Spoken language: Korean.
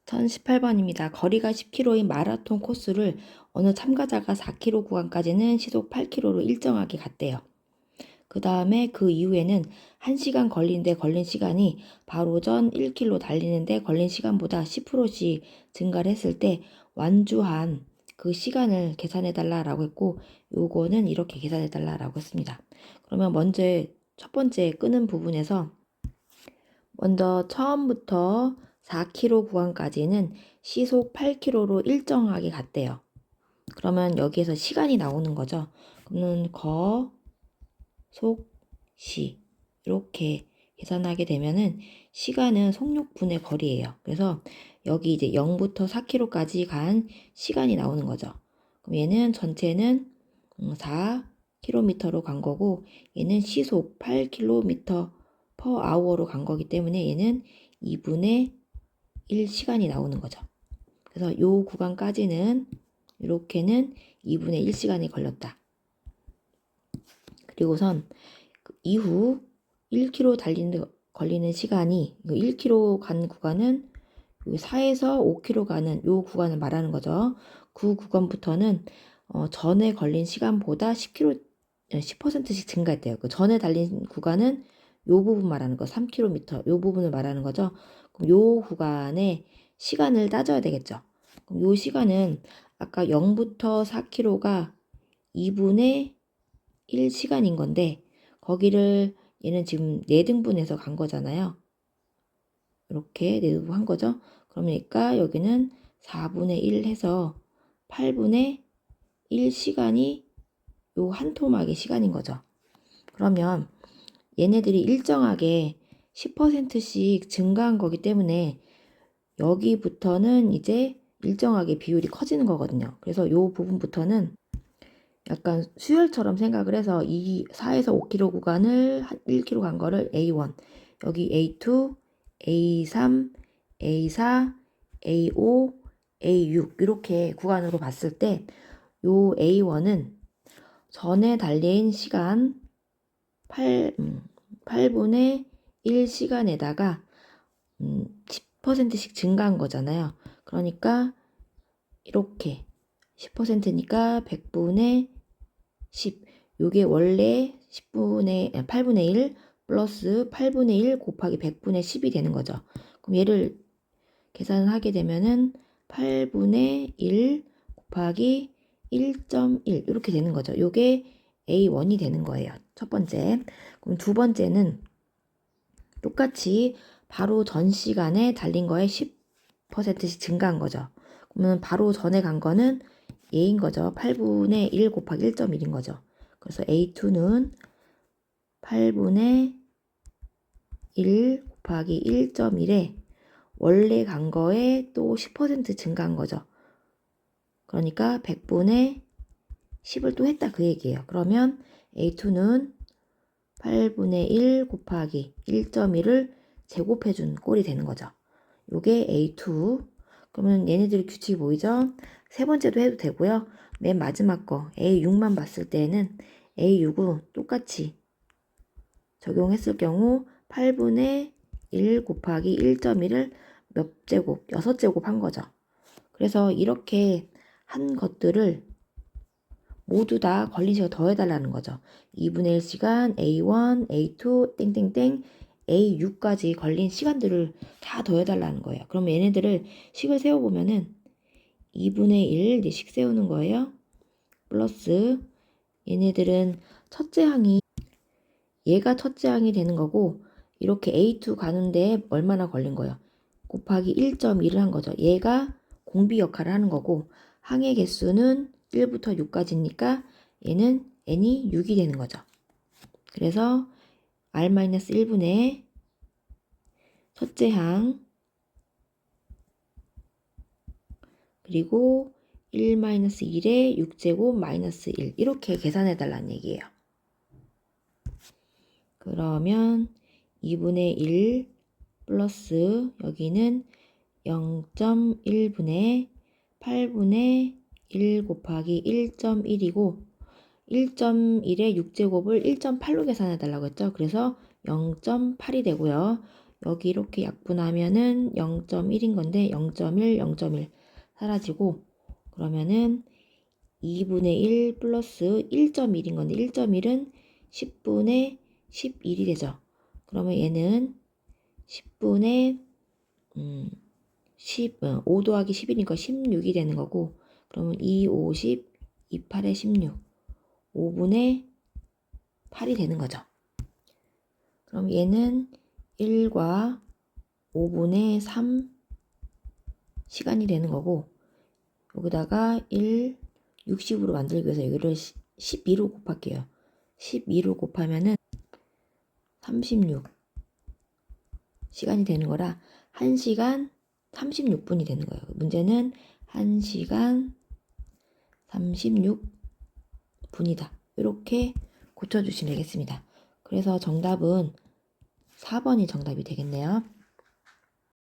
1018번입니다. 거리가 10km인 마라톤 코스를 어느 참가자가 4km 구간까지는 시속 8km로 일정하게 갔대요. 그 다음에 그 이후에는 1시간 걸리는데 걸린 시간이 바로 전 1km 달리는데 걸린 시간보다 10%씩 증가를 했을 때 완주한 그 시간을 계산해 달라라고 했고, 요거는 이렇게 계산해 달라라고 했습니다. 그러면 먼저 첫 번째 끄는 부분에서 먼저 처음부터 4km 구간까지는 시속 8km로 일정하게 갔대요. 그러면 여기에서 시간이 나오는 거죠. 그러면 속, 시 이렇게 계산하게 되면은 시간은 속력분의 거리예요. 그래서 여기 이제 0부터 4km까지 간 시간이 나오는 거죠. 그럼 얘는 전체는 4km로 간 거고, 얘는 시속 8km per hour로 간 거기 때문에 얘는 2분의 1 시간이 나오는 거죠. 그래서 요 구간까지는 이렇게는 2분의 1 시간이 걸렸다. 그리고선 이후 1km 걸리는 시간이 1km 간 구간은 4에서 5km 가는 요 구간을 말하는 거죠. 그 구간부터는 전에 걸린 시간보다 10%씩 증가했대요. 그 전에 달린 구간은 요 부분 말하는 거, 3km 요 부분을 말하는 거죠. 그럼 요 구간의 시간을 따져야 되겠죠. 그럼 요 시간은 아까 0부터 4km가 2분의 1 시간인 건데, 거기를 얘는 지금 4등분해서 간 거잖아요. 이렇게 4등분 한 거죠. 그러니까 여기는 4분의 1 해서 8분의 1 시간이 요 한 토막의 시간인 거죠. 그러면 얘네들이 일정하게 10%씩 증가한 거기 때문에 여기부터는 이제 일정하게 비율이 커지는 거거든요. 그래서 요 부분부터는 약간 수열처럼 생각을 해서 이 4에서 5km 구간을 1km 간 거를 A1, 여기 A2, A3, A4, A5, A6 이렇게 구간으로 봤을 때 요 A1은 전에 달린 시간 8분의 1 시간에다가 10%씩 증가한 거잖아요. 그러니까 이렇게 10%니까 100분의 10. 요게 원래 8분의 1 플러스 8분의 1 곱하기 100분의 10이 되는 거죠. 그럼 얘를 계산을 하게 되면은 8분의 1 곱하기 1.1 이렇게 되는 거죠. 요게 A1이 되는 거예요. 첫 번째. 그럼 두 번째는 똑같이 바로 전 시간에 달린 거에 10%씩 증가한 거죠. 그러면 바로 전에 간 거는 얘인 거죠. 8분의 1 곱하기 1.1인 거죠. 그래서 A2는 8분의 1 곱하기 1.1에 원래 간 거에 또 10% 증가한 거죠. 그러니까 100분의 10을 또 했다 그 얘기예요. 그러면 A2는 8분의 1 곱하기 1.1을 제곱해준 꼴이 되는 거죠. 요게 A2. 그러면 얘네들의 규칙이 보이죠? 세 번째도 해도 되고요. 맨 마지막 거 A6만 봤을 때는 A6은 똑같이 적용했을 경우 8분의 1 곱하기 1.1을 몇 제곱? 6제곱 한 거죠. 그래서 이렇게 한 것들을 모두 다 걸린 시간 더해달라는 거죠. 2분의 1 시간, A1, A2, 땡땡땡, A6까지 걸린 시간들을 다 더해달라는 거예요. 그럼 얘네들을 식을 세워보면은 2분의 1 이제 식 세우는 거예요. 플러스 얘네들은 첫째 항이 얘가 첫째 항이 되는 거고, 이렇게 A2 가는데 얼마나 걸린 거예요? 곱하기 1.1을 한 거죠. 얘가 공비 역할을 하는 거고, 항의 개수는 1부터 6까지니까 얘는 n이 6이 되는 거죠. 그래서 r-1분의 첫째 항 그리고 1-1에 6제곱 마이너스 1 이렇게 계산해 달라는 얘기예요. 그러면 2분의 1 플러스 여기는 0.1분의 8분의 1 곱하기 1.1이고 1.1의 6제곱을 1.8로 계산해 달라고 했죠. 그래서 0.8이 되고요. 여기 이렇게 약분하면은 0.1인 건데 0.1, 0.1 사라지고 그러면은 2분의 1 플러스 1.1인 건데 1.1은 10분의 11이 되죠. 그러면 얘는 10분의 5 더하기 10이니까 16이 되는 거고 그러면 2, 50, 2, 8에 16 5분의 8이 되는 거죠. 그럼 얘는 1과 5분의 3 시간이 되는 거고 여기다가 1, 60으로 만들기 위해서 여기를 12로 곱할게요. 12로 곱하면은 36 시간이 되는 거라 1시간 36분이 되는 거예요. 문제는 1시간 36분이다. 이렇게 고쳐주시면 되겠습니다. 그래서 정답은 4번이 정답이 되겠네요.